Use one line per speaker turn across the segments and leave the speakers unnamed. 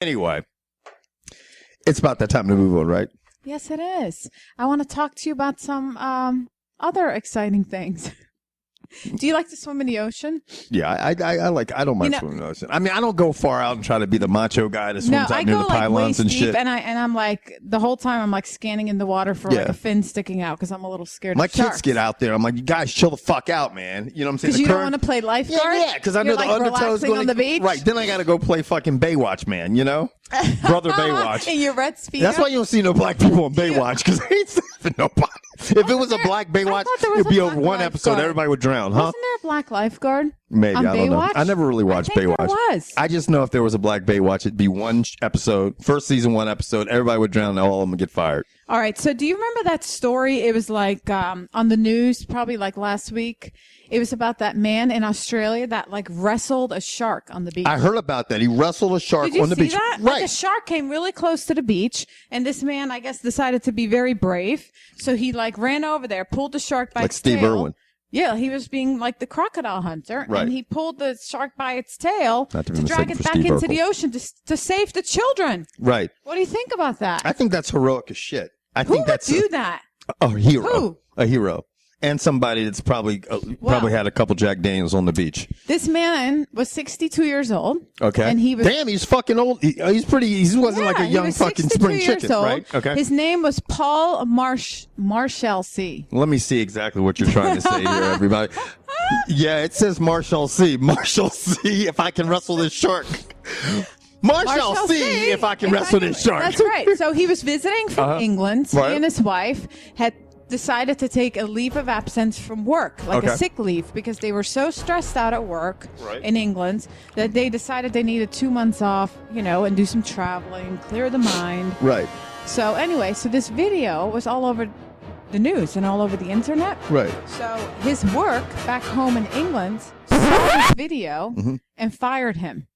Anyway, it's about that time to move on, right?
Yes, it is. I want to talk to you about some other exciting things. Do you like to swim in the ocean?
Yeah, I don't mind swimming in the ocean. I mean, I don't go far out and try to be the macho guy that swims out near the pylons and shit.
And I'm like, the whole time I'm like scanning in the water for like a fin sticking out because I'm a little scared of sharks.
My kids get out there. I'm like, you guys chill the fuck out, man. You know what I'm saying?
Because you don't want to play lifeguard?
Yeah, because I know the undertow's going
on the beach?
Right, then I got to go play fucking Baywatch, man, you know? Brother Baywatch.
In your red Speedo?
That's why you don't see no black people on Baywatch, because they ain't saving nobody. If it was a black Baywatch, it would be over one episode. Everybody would drown, huh?
Wasn't there a black lifeguard?
Maybe,
on
I don't
Baywatch?
know. I never really watched Baywatch.
There was.
I just know if there was a black Baywatch, it'd be one episode, first season, one episode. Everybody would drown, and all of them would get fired.
All right. So do you remember that story? It was like on the news, probably like last week. It was about that man in Australia that like wrestled a shark on the beach.
I heard about that. He wrestled a shark on the beach.
Did you see that?
Right.
Like a shark came really close to the beach, and this man, I guess, decided to be very brave. So he like ran over there, pulled the shark by its tail.
Like Steve Irwin.
Yeah, he was being like the crocodile hunter,
right.
And he pulled the shark by its tail to drag it back
Steve
into
Urkel.
the ocean to save the children.
Right.
What do you think about that?
I think that's heroic as shit.
Who would do that?
A hero.
Who?
A hero. And somebody that's probably had a couple Jack Daniels on the beach.
This man was 62 years old.
Okay.
And he was
damn, he's fucking old. He wasn't like a young fucking spring chicken, right? Okay.
His name was Paul Marshallsea.
Let me see exactly what you're trying to say here, everybody. Yeah, it says Marshallsea. Marshallsea, if I can wrestle this shark. Marshallsea, if I can wrestle this shark.
That's right. So he was visiting from England.
Right.
He and his wife had decided to take a leave of absence from work, like a sick leave, because they were so stressed out at work in England that they decided they needed 2 months off, and do some traveling, clear the mind.
Right.
So anyway, this video was all over the news and all over the internet.
Right.
So his work back home in England saw this video and fired him.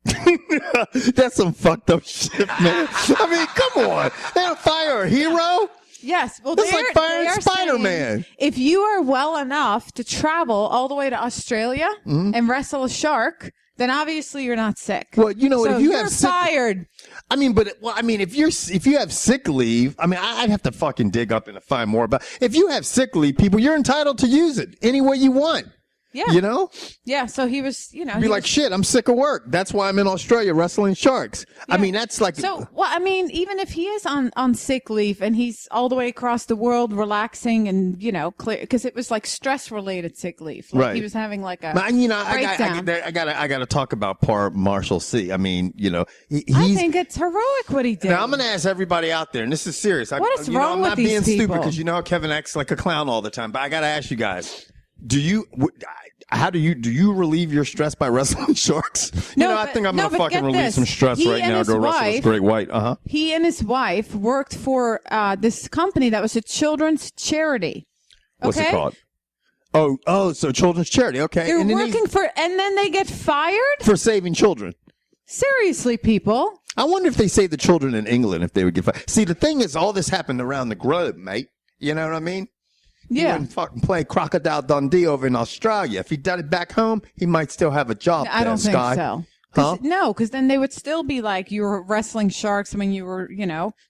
That's some fucked up shit, man. I mean, come on. They don't fire a hero?
Yes. Well,
that's like firing Spider-Man.
If you are well enough to travel all the way to Australia and wrestle a shark, then obviously you're not sick.
Well, if you have
fired.
I mean, if you have sick leave, I mean, I'd have to fucking dig up and find more about. If you have sick leave, people, you're entitled to use it any way you want.
Yeah. Yeah. So he was,
be like, shit, I'm sick of work. That's why I'm in Australia wrestling sharks. Yeah. I mean, that's like.
So, even if he is on sick leave and he's all the way across the world relaxing and, clear, because it was like stress related sick leave. Like
right.
He was having like a.
I got to talk about Paul Marshallsea. I mean,
I think it's heroic what he did.
Now, I'm going to ask everybody out there, and this is serious.
What is wrong with these people?
I'm not being stupid because how Kevin acts like a clown all the time, but I got to ask you guys. Do you relieve your stress by wrestling sharks? I think I'm going to fucking relieve some stress right now. Go wrestle this great white.
He and his wife worked for this company that was a children's charity. Okay?
What's it called? So children's charity. Okay.
They're working and then they get fired?
For saving children.
Seriously, people.
I wonder if they save the children in England, if they would get fired. See, the thing is, all this happened around the globe, mate. You know what I mean?
Yeah.
He wouldn't fucking play Crocodile Dundee over in Australia. If he done it back home, he might still have a job.
I don't think so.
Huh?
No, because then they would still be like, you were wrestling sharks when you were,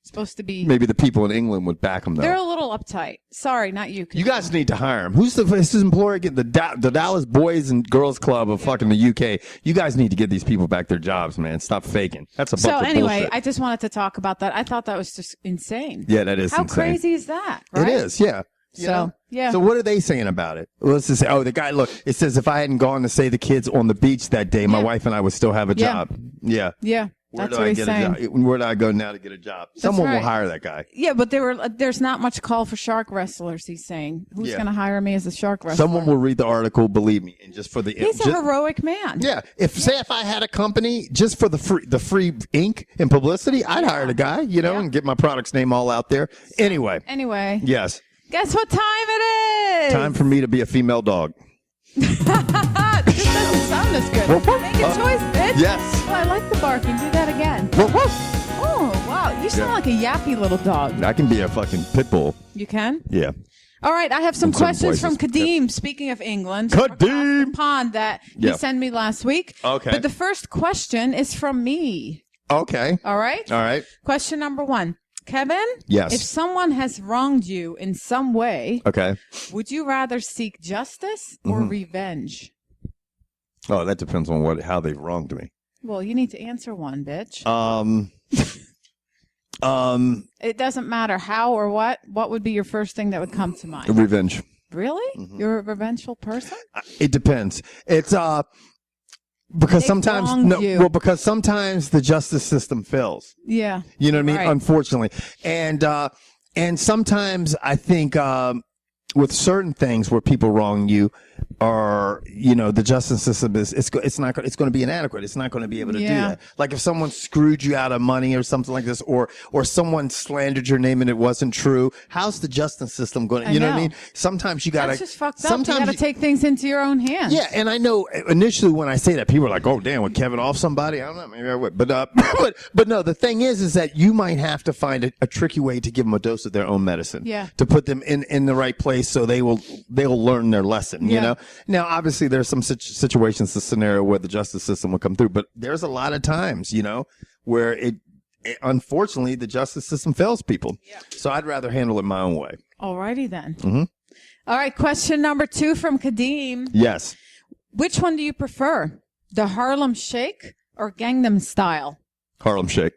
supposed to be.
Maybe the people in England would back him, though.
They're a little uptight. Sorry, not you.
You guys need to hire him. Who's his employer? Get the Dallas Boys and Girls Club of fucking the UK. You guys need to get these people back their jobs, man. Stop faking. That's a bunch of bullshit. So anyway,
I just wanted to talk about that. I thought that was just insane.
Yeah, that is insane.
How crazy is that? Right?
It is, yeah.
Yeah.
So what are they saying about it? Let's just say, the guy, look, it says if I hadn't gone to save the kids on the beach that day, my wife and I would still have a job. Yeah.
Yeah. That's what he's saying.
Where do I go now to get a job? Someone will hire that guy.
Yeah, but there's not much call for shark wrestlers, he's saying. Who's going to hire me as a shark wrestler?
Someone will read the article, believe me, and just for the
He's a heroic man.
Yeah. If I had a company just for the free ink and publicity, I'd hire the guy, and get my product's name all out there. Anyway. Yes.
Guess what time it is?
Time for me to be a female dog.
This doesn't sound as good. Make a choice, bitch.
Yes.
Well, I like the barking. Do that again. Oh, wow. You sound like a yappy little dog.
I can be a fucking pit bull.
You can?
Yeah.
All right. I have some questions from Kadeem. Speaking of England.
Kadeem!
The pond that he sent me last week.
Okay.
But the first question is from me.
Okay.
All right?
All right.
Question number 1. Kevin?
Yes.
If someone has wronged you in some way,
okay,
would you rather seek justice or revenge?
Oh, that depends on how they've wronged me.
Well, you need to answer one, bitch. It doesn't matter how or what. What would be your first thing that would come to mind?
Revenge.
Really? You're a revengeful person?
It depends. It's because because sometimes the justice system fails.
Yeah.
You know what I mean? Right. Unfortunately. And sometimes I think with certain things where people wrong you, or the justice system it's going to be inadequate. It's not going to be able to do that. Like if someone screwed you out of money or something like this, or someone slandered your name and it wasn't true, how's the justice system going to, you know what I mean? Sometimes you got to,
that's just fucked up. You got to take things into your own hands.
Yeah, and I know initially when I say that, people are like, "Oh, damn, would Kevin off somebody?" I don't know, maybe I would, but but no. The thing is that you might have to find a tricky way to give them a dose of their own medicine.
Yeah.
To put them in the right place so they'll learn their lesson. You know. Now, obviously, there's some situations, the scenario where the justice system will come through, but there's a lot of times, where it unfortunately the justice system fails people. Yeah. So I'd rather handle it my own way.
Alrighty then. Mm-hmm. All right, question number 2 from Kadeem.
Yes.
Which one do you prefer, the Harlem Shake or Gangnam Style?
Harlem Shake.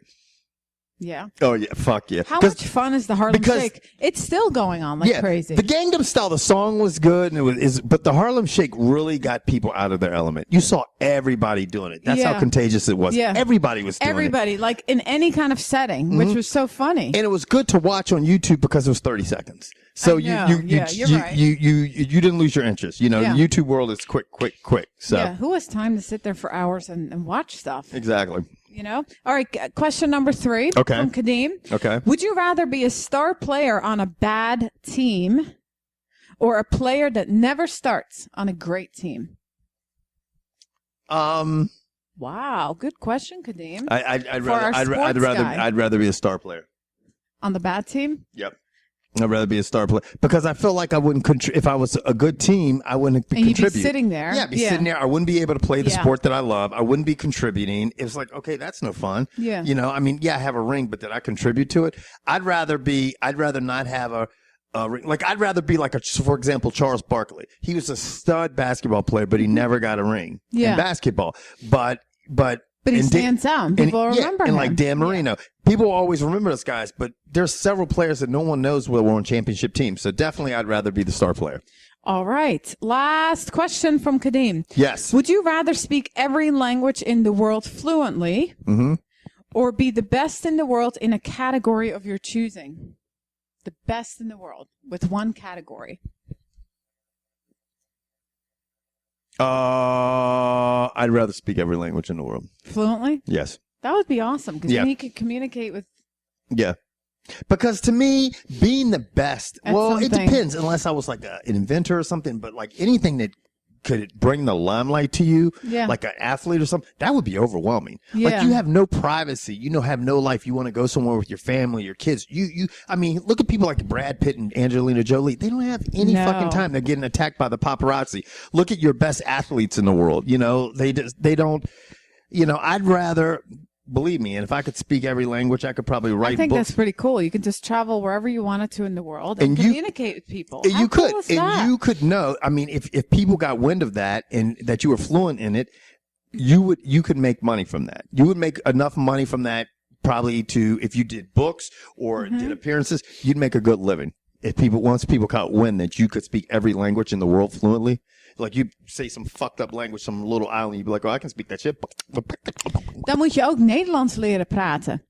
Yeah.
Oh, yeah. Fuck yeah.
How much fun is the Harlem Shake? It's still going on like crazy.
The Gangnam Style, the song was good, and but the Harlem Shake really got people out of their element. You saw everybody doing it. That's how contagious it was. Yeah. Everybody was doing it.
Like in any kind of setting, which was so funny.
And it was good to watch on YouTube because it was 30 seconds. So you didn't lose your interest. The YouTube world is quick. So
who has time to sit there for hours and watch stuff?
Exactly.
All right, question number 3 from Kadeem.
Okay.
Would you rather be a star player on a bad team or a player that never starts on a great team? Wow, good question, Kadeem.
I'd rather be a star player.
On the bad team?
Yep. I'd rather be a star player because I feel like I wouldn't if I was a good team, I wouldn't contribute.
You'd be sitting there.
Yeah, sitting there. I wouldn't be able to play the sport that I love. I wouldn't be contributing. It's like, okay, that's no fun.
Yeah.
I have a ring, but did I contribute to it? I'd rather not have a ring. Like I'd rather be like for example, Charles Barkley. He was a stud basketball player, but he never got a ring in basketball. But
he stands out. People remember him.
And like Dan Marino. People always remember those guys, but there's several players that no one knows were on championship teams. So definitely I'd rather be the star player.
All right. Last question from Kadeem.
Yes.
Would you rather speak every language in the world fluently or be the best in the world in a category of your choosing? The best in the world with one category.
I'd rather speak every language in the world.
Fluently?
Yes.
That would be awesome because then you could communicate with.
Yeah. Because to me, being the best, it depends unless I was like an inventor or something, but like anything that could bring the limelight to you, like an athlete or something, that would be overwhelming. Yeah. Like you have no privacy, have no life. You want to go somewhere with your family, your kids. I mean, look at people like Brad Pitt and Angelina Jolie. They don't have any fucking time. They're getting attacked by the paparazzi. Look at your best athletes in the world. They don't, I'd rather, believe me, and if I could speak every language, I could probably write books. I
think that's pretty cool. You can just travel wherever you wanted to in the world and communicate with people. How cool is that?
And you could know. I mean, if people got wind of that and that you were fluent in it, you could make money from that. You would make enough money from that probably if you did books or did appearances, you'd make a good living. Once people caught wind that you could speak every language in the world fluently. Like you say some fucked up language, some little island, you'd be like, oh, I can speak that shit.
Dan moet je ook Nederlands leren praten.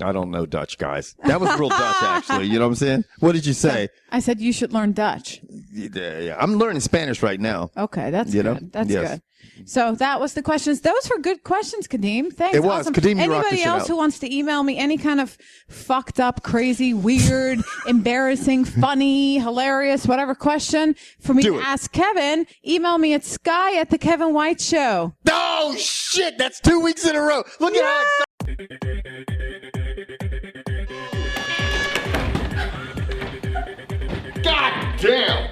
I don't know Dutch, guys. That was real Dutch, actually. You know what I'm saying? What did you say?
I said you should learn Dutch.
Yeah. I'm learning Spanish right now.
Okay, that's good. That's good. So that was the questions. Those were good questions, Kadeem. Thanks.
It was.
Awesome.
Kadeem, you
Anybody else who wants to email me any kind of fucked up, crazy, weird, embarrassing, funny, hilarious, whatever question for me to ask Kevin, email me at sky@thekevinwhiteshow.
Oh, shit. That's 2 weeks in a row. Look at that. God damn.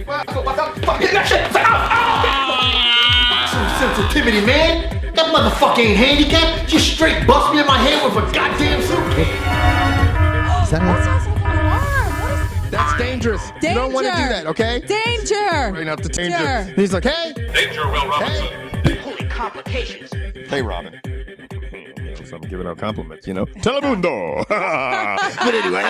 What the fuck is that shit?
sensitivity, man. That motherfucker ain't handicapped. Just straight bust me in my head with a goddamn suitcase.
Is that
That sounds like an alarm. What is
That's dangerous. You don't want to do that, okay?
Danger.
Right up to danger. He's like, hey.
Danger, Will Robinson.
Hey.
Holy complications.
Hey, Robin. So I'm giving out compliments, you know. Telemundo. But anyway,